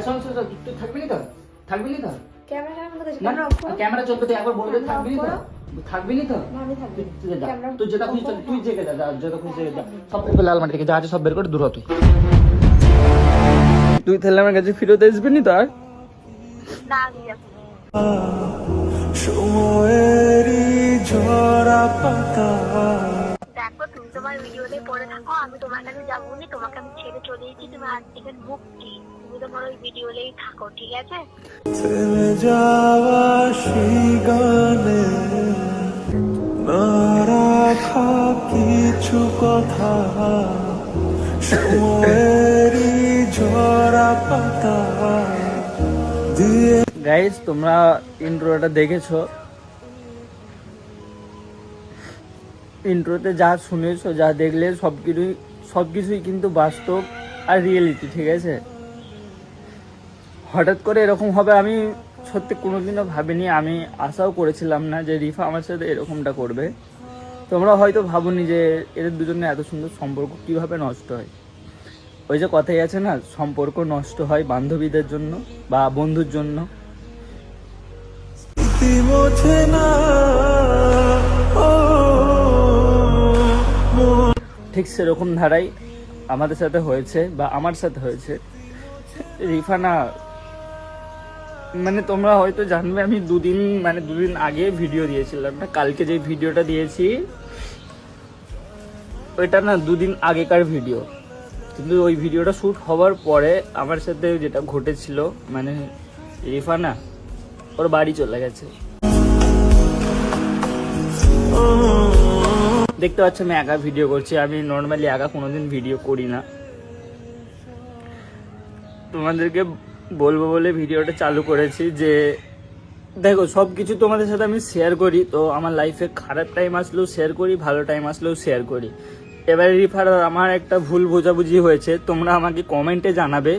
শোন শোন শোন, তুই থাকবি না তো? থাকবি না তো? ক্যামেরা না ক্যামেরা চলবে তো, একবার বলবে থাকবি না তো? থাকবি না তো? তুই যা, তুই যেটা খুশি চল, তুই জেগে যা, যেটা খুশি জেগে যা। সব বের করে লাল মাটি থেকে যা আছে সব বের করে দূর হ তুই। তুই তাহলে আমার কাছে ফিরত আসবি না তো আর? না আমি যাবো। সময়েরই ঝরা পাতা। দেখো তুমি তোমার ভিডিওতে পড়ে থাকো, আমি তোমার কাছে যাবো না, তোমাকে আমি ছেড়ে চলে এসেছি, তুমি হাত থেকে মুক্তি, তুমি তোমার ওই ভিডিওতেই থাকো, ঠিক আছে? থেমে যাওয়া সেই গানে না রাখা কিছু কথা, সময়েরই ঝরা পাতা দিয়ে। গাইস তোমরা ইন্ট্রোটা দেখেছো, ইন্ট্রোতে যা শুনেছো যা দেখলে সবকিছুই কিন্তু বাস্তব আর রিয়েলিটি, ঠিক আছে? হঠাৎ করে এরকম হবে আমি সত্যি কোনোদিনও ভাবিনি, আমি আশাও করেছিলাম না যে রিফা আমার সাথে এরকমটা করবে। তোমরা হয়তো ভাবনি যে এদের দুজনে এত সুন্দর সম্পর্ক কিভাবে নষ্ট হয়। ওই যে কথাই আছে না, সম্পর্ক নষ্ট হয় বান্ধবীদের জন্য বা বন্ধুর জন্য। স্মৃতি মোছে না, ও ঠিক সেরকম ধারাই আমাদের সাথে হয়েছে বা আমার সাথে হয়েছে। রিফানা মানে তোমরা হয়তো জানবে, আমি দুদিন আগে ভিডিও দিয়েছিলাম না, কালকে যে ভিডিওটা দিয়েছি ওইটা না 2 দিন আগেকার ভিডিও, কিন্তু ওই ভিডিওটা শ্যুট হওয়ার পরে আমার সাথে যেটা ঘটেছিল, মানে রিফানা ওর বাড়ি চলে গেছে। দেখতে পাচ্ছ আমি একা ভিডিও করছি, আমি নর্মালি একা কোনোদিন ভিডিও করি না। তোমাদেরকে বলবো বলে ভিডিওটা চালু করেছি যে দেখো সব কিছু তোমাদের সাথে আমি শেয়ার করি, তো আমার লাইফে খারাপ টাইম আসলেও শেয়ার করি, ভালো টাইম আসলেও শেয়ার করি। এবারে রিফার আমার একটা ভুল বোঝাবুঝি হয়েছে, তোমরা আমাকে কমেন্টে জানাবে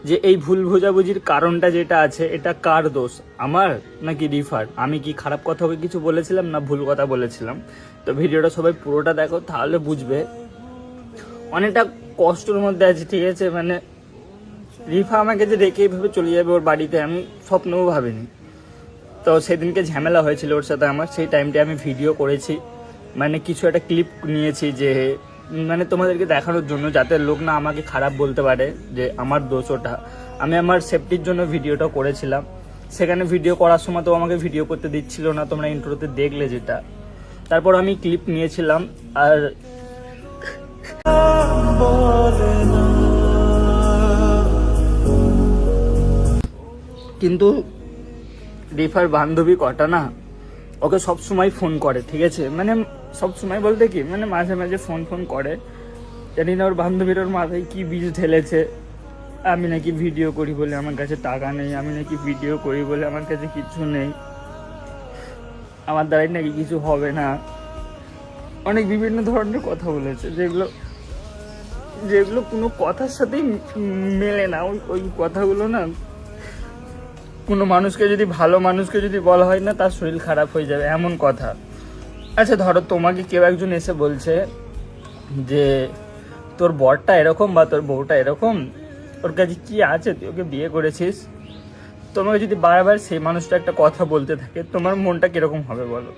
যে এই ভুল বোঝাবুঝির কারণটা যেটা আছে এটা কার দোষ, আমার নাকি রিফার? আমি কি খারাপ কথা কিছু বলেছিলাম না ভুল কথা বলেছিলাম? তো ভিডিওটা সবাই পুরোটা দেখো, তাহলে বুঝবে। অনেকটা কষ্টের মধ্যে আছি, ঠিক আছে? মানে রিফা আমাকে যে রেখে এইভাবে চলে যাবে ওর বাড়িতে, আমি স্বপ্নও ভাবিনি। তো সেদিনকে ঝামেলা হয়েছিল ওর সাথে আমার, সেই টাইমটা আমি ভিডিও করেছি, মানে কিছু একটা ক্লিপ নিয়েছি যে মানে তোমাদেরকে দেখানোর জন্য, যাতে লোক না আমাকে খারাপ বলতে পারে যে আমার দোষ ওটা। আমি আমার সেফটির জন্য ভিডিওটা করেছিলাম। সেখানে ভিডিও করার সময় তো আমাকে ভিডিও করতে দিচ্ছিল না, তোমরা ইন্ট্রোতে দেখলে যেটা। তারপর আমি ক্লিপ নিয়েছিলাম, আর কিন্তু রিফার বান্ধবী কটা না ওকে সব সময় ফোন করে, ঠিক আছে? মানে সব সময় বলতে কি, মানে মাঝে মাঝে ফোন করে। জানি না ওর বান্ধবীর ওর মাথায় কি বীজ ঢেলেছে, আমি নাকি ভিডিও করি বলে আমার কাছে টাকা নেই, আমি নাকি ভিডিও করি বলে আমার কাছে কিছু নেই, আমার দ্বারাই নাকি কিছু হবে না। অনেক বিভিন্ন ধরনের কথা বলেছে, যেগুলো কোনো কথার সাথেই মেলে না। ওই কথাগুলো না কোনো মানুষকে যদি, ভালো মানুষকে যদি বলা হয় না, তার শরীর খারাপ হয়ে যাবে, এমন কথা। আচ্ছা ধরো তোমাকে কেউ একজন এসে বলছে যে তোর বরটা এরকম বা তোর বউটা এরকম, ওর কাছে কি আছে, তুই ওকে বিয়ে করেছিস। তোমাকে যদি বারবার সেই মানুষটা একটা কথা বলতে থাকে, তোমার মনটা কিরকম হবে বলো?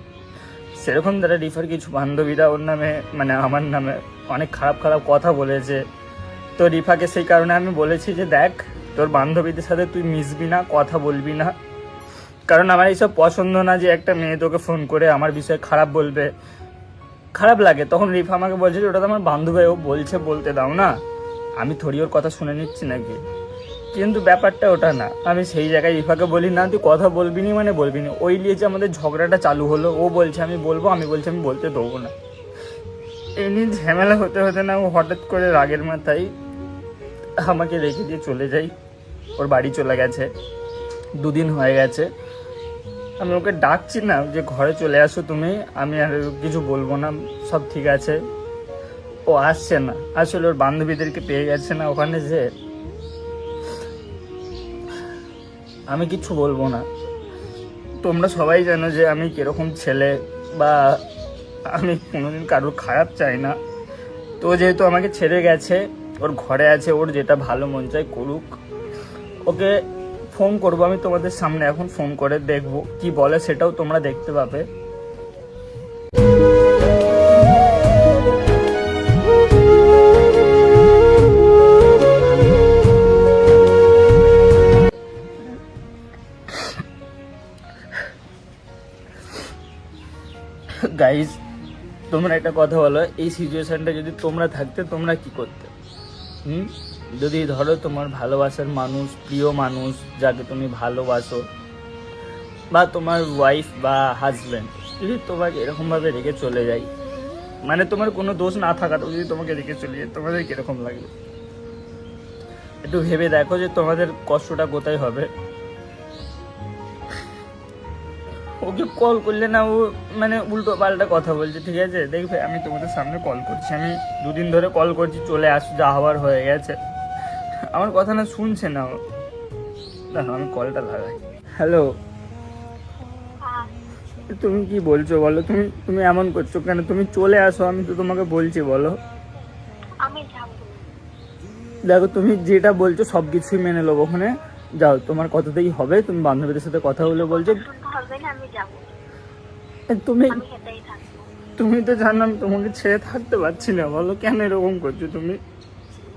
সেরকম দ্বারা রিফার কিছু বান্ধবীরা ওর নামে, মানে আমার নামে অনেক খারাপ খারাপ কথা বলেছে। তো রিফাকে সেই কারণে আমি বলেছি যে দেখ, তোর বান্ধবীদের সাথে তুই মিশবি না, কথা বলবি না, কারণ আমার এইসব পছন্দ না যে একটা মেয়ে তোকে ফোন করে আমার বিষয়ে খারাপ বলবে, খারাপ লাগে। তখন রিফা আমাকে বলছে যে ওটা তো আমার বান্ধবী, ও বলছে বলতে দাও না, আমি থোড়ি ওর কথা শুনে নিচ্ছি নাকি। কিন্তু ব্যাপারটা ওটা না, আমি সেই জায়গায় রিফাকে বলি না তুই কথা বলবি নি মানে বলবি না। ওই নিয়ে যে আমাদের ঝগড়াটা চালু হলো, ও বলছে আমি বলবো, আমি বলছি আমি বলতে দেবো না। এই নিয়ে ঝামেলা হতে হতে না ও হঠাৎ করে রাগের মাথায় আমাকে রেখে দিয়ে চলে যাই, ওর বাড়ি চলে গেছে। 2 দিন হয়ে গেছে, আমি ওকে ডাকছি না যে ঘরে চলে আসো তুমি, আমি আর কিছু বলবো না, সব ঠিক আছে। ও আসছে না, আসলে ওর বান্ধবীদেরকে পেয়ে গেছে না ওখানে, যে আমি কিছু বলবো না। তোমরা সবাই জানো যে আমি কিরকম ছেলে, বা আমি কোনোদিন কারোর খারাপ চাই না। তো যেহেতু আমাকে ছেড়ে গেছে, ওর ঘরে আছে, ওর যেটা ভালো মন চায় করুক, ও ওকে ফোন করবো আমি তোমাদের সামনে, এখন ফোন করে দেখবো কি বলে, সেটাও তোমরা দেখতে পাবে। গাইজ, তোমরা একটা কথা বলো, এই সিচুয়েশনটা যদি তোমরা থাকতে তোমরা কি করতে? যদি ধরো তোমার ভালোবাসার মানুষ, প্রিয় মানুষ যাকে তুমি ভালোবাসো, বা তোমার ওয়াইফ বা হাজব্যান্ড যদি তোমাকে এরকমভাবে রেখে চলে যায়, মানে তোমার কোনো দোষ না থাকাটাও যদি তোমাকে রেখে চলে যায়, তোমাদের কীরকম লাগবে? একটু ভেবে দেখো যে তোমাদের কষ্টটা কোথায় হবে। ওকে কল করলে না, ও মানে উল্টো পাল্টা কথা বলছে, ঠিক আছে? দেখবে আমি তোমাদের সামনে কল করছি, আমি 2 দিন ধরে কল করছি, চলে আসো, যা হওয়ার হয়ে গেছে। আমার কথা না শুনছে না ও। দেখো আমি কলটা লাগাই। হ্যালো, হ্যাঁ, তুমি কি বলছো বলো? তুমি এমন করছো কেন? তুমি চলে আসো, আমি তো তোমাকে বলছি, বলো। আমি যাবো। দেখো তুমি যেটা বলছো সব কিছুই মেনে নেবো, ওখানে যাও, তোমার কথাতেই হবে। তুমি বান্ধবীদের সাথে কথা বলে বলছো, শুনতে হবে না, আমি যাবো, তুমি আমি সেটাই থাকবো। তুমি তো জানো আমি তোমাকে ছেড়ে থাকতে পারছি না, বলো কেন এরকম করছো তুমি?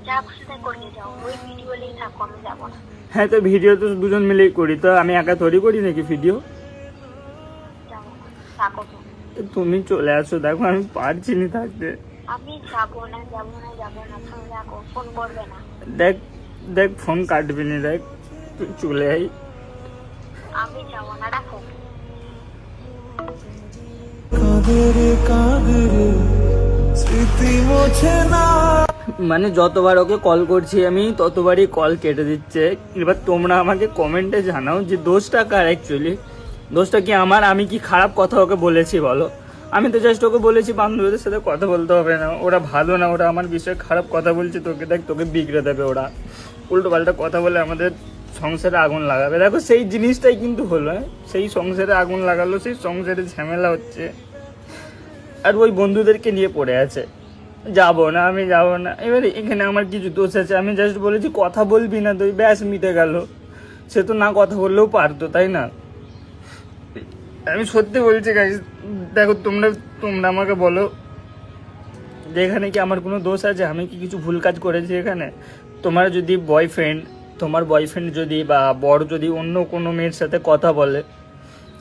যা খুশি তাই করে যাও, ওই ভিডিওলেই থাকো, আমি যাবো না। হ্যাঁ, তো ভিডিও তো দুজন মিলেই করি, তো আমি একা তৈরি করি নাকি ভিডিও? যাবো না, থাকো তুমি। তুমি চলে আসো, দেখো আমি পারছি না থাকতে। আমি যাবো না, যাবো না, যাবো না, তুমি রাখো, ফোন করবে না। দেখ দেখ ফোন কাটবি না, দেখ তুই চলে আই। আমি যাবো না, রাখো। কাঁদরে কাঁদরে স্মৃতি মোছে না। মানে যতবার ওকে কল করছি আমি ততবারই কল কেটে দিচ্ছে। এবার তোমরা আমাকে কমেন্টে জানাও যে দোষটা কার অ্যাকচুয়ালি? দোষটা কি আমার? আমি কি খারাপ কথা ওকে বলেছি বলো? আমি তো জাস্ট ওকে বলেছি বান্ধবীদের সাথে কথা বলতে হবে না, ওরা ভালো না, ওরা আমার বিষয়ে খারাপ কথা বলছে, তোকে দেখ তোকে বিগড়ে দেবে, ওরা উল্টো পাল্টা কথা বলে আমাদের সংসারে আগুন লাগাবে। দেখো সেই জিনিসটাই কিন্তু হলো, সেই সংসারে আগুন লাগালো, সেই সংসারে ঝামেলা হচ্ছে, আর ওই বন্ধুদেরকে নিয়ে পড়ে আছে। যাবো না, আমি যাবো না। এবারে এখানে আমার কিছু দোষ আছে, আমি জাস্ট বলেছি কথা বলবি না, তুই ব্যাস মিটে গেল। সে তো না কথা বললেও পারতো, তাই না? আমি সত্যি বলছি গাইস, দেখো তোমরা আমাকে বলো যে এখানে কি আমার কোনো দোষ আছে? আমি কি কিছু ভুল কাজ করেছি এখানে? তোমার বয়ফ্রেন্ড যদি বা বড় যদি অন্য কোনো মেয়ের সাথে কথা বলে,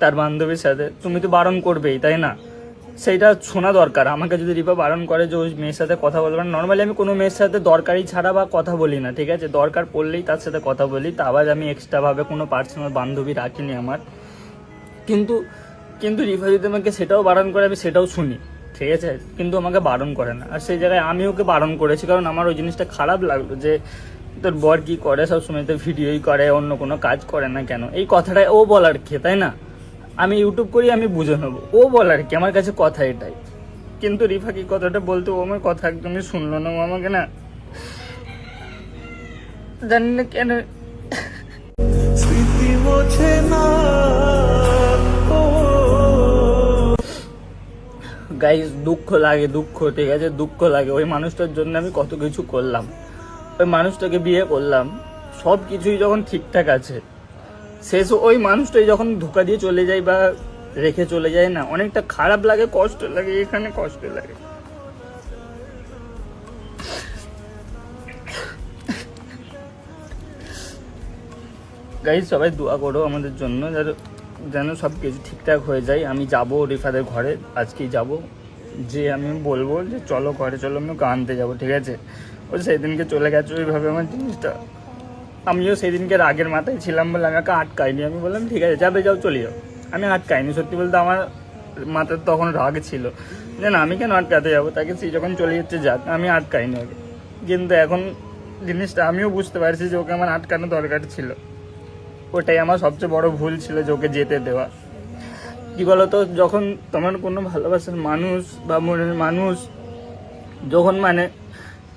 তার বান্ধবীর সাথে, তুমি তো বারণ করবেই, তাই না? সেইটা শোনা দরকার। আমাকে যদি রিপা বারণ করে যে ওই মেয়ের সাথে কথা বলবে না, নর্মালি আমি কোনো মেয়ের সাথে দরকারি ছাড়া বা কথা বলি না, ঠিক আছে? দরকার পড়লেই তার সাথে কথা বলি, তা আবার আমি এক্সট্রাভাবে কোনো পার্সোনাল বান্ধবী রাখিনি আমার। কিন্তু রিফা যদি আমাকে সেটাও বারণ করে, আমি সেটাও শুনি, ঠিক আছে? কিন্তু আমাকে বারণ করে না, আর সেই জায়গায় আমি ওকে বারণ করেছি, কারণ আমার ওই জিনিসটা খারাপ লাগলো যে তোর বর কি করে, সবসময় তো ভিডিওই করে, অন্য কোনো কাজ করে না কেন? এই কথাটাই ও বলার কি, তাই না? আমি ইউটিউব করি, আমি বুঝে নেবো, ও বলার কি? আমার কাছে কথা এটাই। কিন্তু রিফা কি কথাটা বলতে, ও আমার কথা একদমই শুনলো না, ও আমাকে না, জানি না কেন। স্মৃতি মোছে না। ও গাইস, দুঃখ লাগে, ঠিক আছে? দুঃখ লাগে। ওই মানুষটার জন্য আমি কত কিছু করলাম, ওই মানুষটাকে বিয়ে করলাম, সব কিছুই যখন ঠিকঠাক আছে, শেষ ওই মানুষটাই যখন ধোকা দিয়ে চলে যায় বা রেখে চলে যায় না, অনেকটা খারাপ লাগে, কষ্ট লাগে, এখানে কষ্ট লাগে। গাইস, সবাই দোয়া করো আমাদের জন্য, যেন সব কিছু ঠিকঠাক হয়ে যায়। আমি যাব রিফাদের ঘরে, আজকেই যাব, যে আমি বলবো যে চলো ঘরে চলো, আমি ওকে আনতে যাবো, ঠিক আছে? ও সেদিনকে চলে গেছে ওইভাবে, আমার জিনিসটা, আমিও সেদিনকে রাগের মাথায় ছিলাম বলে আমি ওকে আটকাইনি। আমি বললাম ঠিক আছে যাবে, যাও চলে যাও, আমি আটকাইনি। সত্যি বলতে আমার মাথায় তখন রাগ ছিল যে না, আমি কেন আটকাতে যাবো তাকে, সে যখন চলে যাচ্ছে যাক, আমি আটকাইনি ওকে। কিন্তু এখন জিনিসটা আমিও বুঝতে পারছি যে ওকে আমার আটকানো দরকার ছিল, ওটাই আমার সবচেয়ে বড় ভুল ছিল, যে ওকে যেতে দেওয়া। কি বলতো, যখন তোমার কোনো ভালোবাসার মানুষ বা মনের মানুষ যখন মানে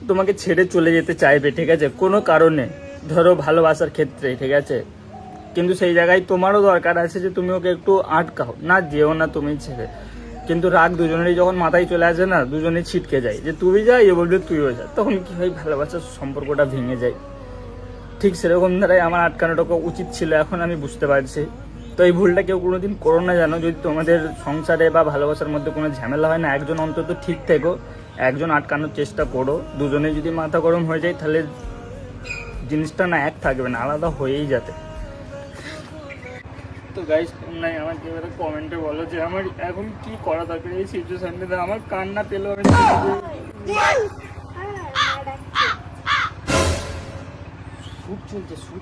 তোমাকে ছেড়ে চলে যেতে চাইবে, ঠিক আছে, কোনো কারণে, ধরো ভালোবাসার ক্ষেত্রে, ঠিক আছে, কিন্তু সেই জায়গায় তোমারও দরকার আছে যে তুমি ওকে একটু আটকাও, না যেও না তুমি ছেড়ে। কিন্তু রাগ দুজনেরই যখন মাথায় চলে আসে না, দুজনেই ছিটকে যায়, যে তুই যা, এ বলবে তুইও যা, তখন কি হয়, ভালোবাসার সম্পর্কটা ভেঙে যায়। ঠিক সেরকম দ্বারাই আমার আটকানোটা উচিত ছিল, এখন আমি বুঝতে পারছি। তো এই ভুলটা কেউ কোনোদিন করো না, জানো যদি তোমাদের সংসারে বা ভালোবাসার মধ্যে কোনো ঝামেলা হয় না, একজন অন্তত ঠিক থেকো, একজন আটকানোর চেষ্টা করো। দুজনে যদি মাথা গরম হয়ে যায় তাহলে জিনিসটা না এক থাকবে না, আলাদা হয়েই যাবে। তো গাইস তোমরা আমাকে এবারে কমেন্টে বলো যে আমার এখন কি করা দরকার এই সিচুয়েশনটাতে। আমার কান্না পেলেও আমি শুট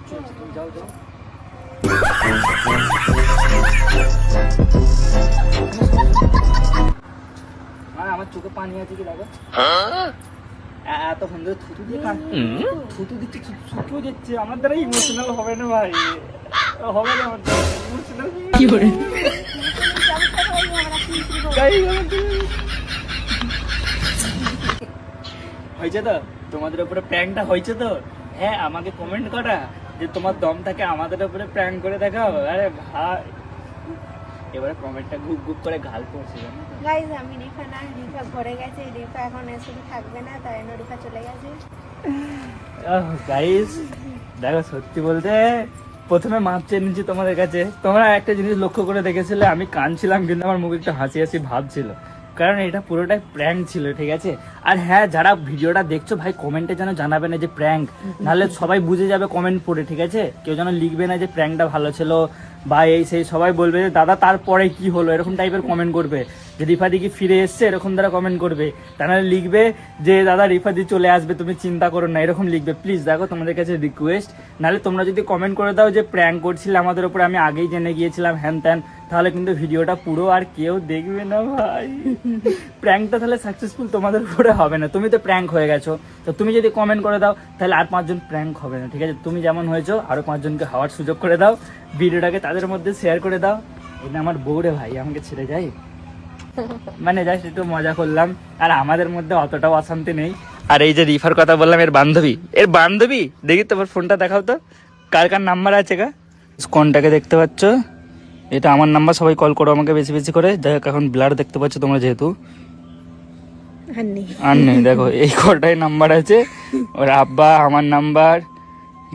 চলছে তুমি যাও আমার চোখে পানি আছে কি দেখো, এতক্ষণ ধরে থুতু দিয়ে থুতু দিচ্ছে, থুতু দিচ্ছে। আমার দ্বারা ইমোশনাল হবে না ভাই, হবে না আমার দ্বারা ইমোশনাল। কি করে হয়েছে তো তোমাদের উপরে প্র্যাঙ্কটা হয়েছে তো? হ্যাঁ আমাকে কমেন্ট করা যে তোমার দম থাকে আমাদের উপরে প্র্যাঙ্ক করে দেখাও। আরে ভাই এবারে কমেন্টটা গুপ গুপ করে গাল পড়ছে জানো তো? গাইস আমি রিফা না, রিফা ঘরে গেছে, রিফা এখন এসে থাকবে না, তাই জন্য রিফা চলে গেছে। গাইস দেখো সত্যি বলতে প্রথমে মাপ চেয়ে নিচ্ছি তোমাদের কাছে। তোমরা একটা জিনিস লক্ষ্য করে দেখেছিলে, আমি কাঁদছিলাম কিন্তু আমার মুখে একটা হাসি হাসি ভাব ছিল, কারণ এটা পুরোটাই প্র্যাঙ্ক ছিল, ঠিক আছে? আর হ্যাঁ যারা ভিডিওটা দেখছো ভাই কমেন্টে যেন জানাবে না যে প্র্যাঙ্ক, নাহলে সবাই বুঝে যাবে কমেন্ট পড়ে, ঠিক আছে? কেউ যেন লিখবে না যে প্র্যাঙ্কটা ভালো ছিল বা এই সেই, সবাই বলবে যে দাদা তারপরে কি হলো, এরকম টাইপের কমেন্ট করবে। যে রিফাদি কি ফিরে এসছে এরকম দ্বারা কমেন্ট করবে, তা নাহলে লিখবে যে দাদা রিফাদি চলে আসবে তুমি চিন্তা করো না, এরকম লিখবে। প্লিজ দেখো তোমাদের কাছে রিকোয়েস্ট, নাহলে তোমরা যদি কমেন্ট করে দাও যে প্র্যাঙ্ক করছিলে আমাদের উপরে, আমি আগেই জেনে গিয়েছিলাম হ্যান ত্যান, তাহলে কিন্তু ভিডিওটা পুরো আর কেউ দেখবে না ভাই। প্র্যাঙ্কটা তাহলে সাকসেসফুল তোমাদের উপরে হবে না, তুমি তো প্র্যাঙ্ক হয়ে গেছো। তো তুমি যদি কমেন্ট করে দাও তাহলে আর 5 জন প্র্যাঙ্ক হবে না, ঠিক আছে? তুমি যেমন হয়েছো আরো 5 জনকে হওয়ার সুযোগ করে দাও, ভিডিওটাকে তাদের মধ্যে শেয়ার করে দাও। এটা আমার বউরে ভাই, আমাকে ছেড়ে যাই মানে জাস্ট একটু মজা করলাম, আর আমাদের মধ্যে অতটাও অশান্তি নেই। আর এই যে রিফার কথা বললাম, এর বান্ধবী দেখি তোমার ফোনটা দেখাও তো, কার কার নাম্বার আছে গা? কোনটাকে দেখতে পাচ্ছ? এটা আমার নাম্বার, সবাই কল করো আমাকে বেশি বেশি করে। দেখ এখন ব্লার দেখতে পাচ্ছ তোমরা, যেহেতু আর নেই, দেখো এই কটাই নাম্বার আছে। ওর আব্বা আমার নাম্বার,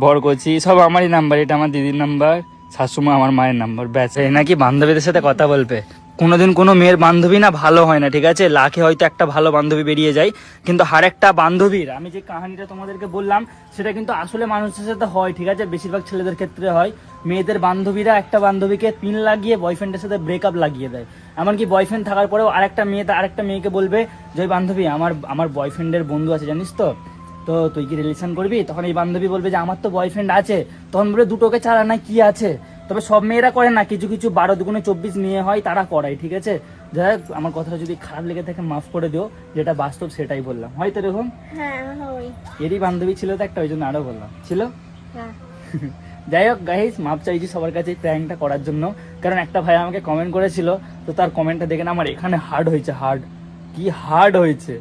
বরকচি সব আমারই নাম্বার, এটা আমার দিদির নাম্বার, শাশুমা আমার মায়ের নাম্বার, ব্যাস। এই নাকি বান্ধবীদের সাথে কথা বলবে। কোনোদিন কোনো মেয়ের বান্ধবী না ভালো হয় না, ঠিক আছে? লাখে হয়তো একটা ভালো বান্ধবী বেরিয়ে যায়, কিন্তু আর একটা বান্ধবীর, আমি যে কাহিনীটা তোমাদেরকে বললাম সেটা কিন্তু আসলে মানুষের সাথে হয়, ঠিক আছে? বেশিরভাগ ছেলেদের ক্ষেত্রে হয়। মেয়েদের বান্ধবীরা একটা বান্ধবীকে পিন লাগিয়ে বয়ফ্রেন্ডের সাথে ব্রেকআপ লাগিয়ে দেয়। এমনকি বয়ফ্রেন্ড থাকার পরেও আরেকটা মেয়েকে বলবে যে বান্ধবী আমার বয়ফ্রেন্ডের বন্ধু আছে জানিস তো, তো তুই কি রিলেশন করবি? তখন এই বান্ধবী বলবে যে আমার তো বয়ফ্রেন্ড আছে, তখন বলে দুটোকে চালা না কি আছে। তবে সব মেয়েরা করে না, কিছু কিছু 12 দুগুণে 24 মেয়ে হয় তারা করায়, ঠিক আছে? যাই হোক আমার কথাটা যদি খারাপ লেগে থাকে মাফ করে দিও, যেটা বাস্তব সেটাই বললাম। হয়তো এরকম এরই বান্ধবী ছিল তো একটা, ওই জন্য আরো বললাম ছিল। যাই হোক গাইস মাপ চাইছি সবার কাছে প্র্যাঙ্কটা করার জন্য, কারণ একটা ভাই আমাকে কমেন্ট করেছিল, তো তার কমেন্টটা দেখে না আমার এখানে হার্ড হয়েছে।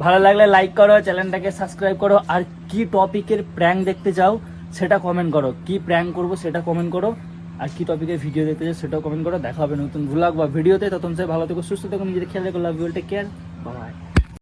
ভালো লাগলে লাইক করো, চ্যানেলটাকে সাবস্ক্রাইব করো, আর কি টপিকের প্র্যাঙ্ক দেখতে চাও সেটা কমেন্ট করো, কি প্র্যাঙ্ক করবো সেটা কমেন্ট করো, আর কি টপিকের ভিডিও দেখতে চাও সেটাও কমেন্ট করো। দেখা হবে নতুন ভ্লগ বা ভিডিওতে, তখন সে ভালো থেকো, সুস্থ থেকো, নিজেদের খেয়াল রেখো, love you, take care, by.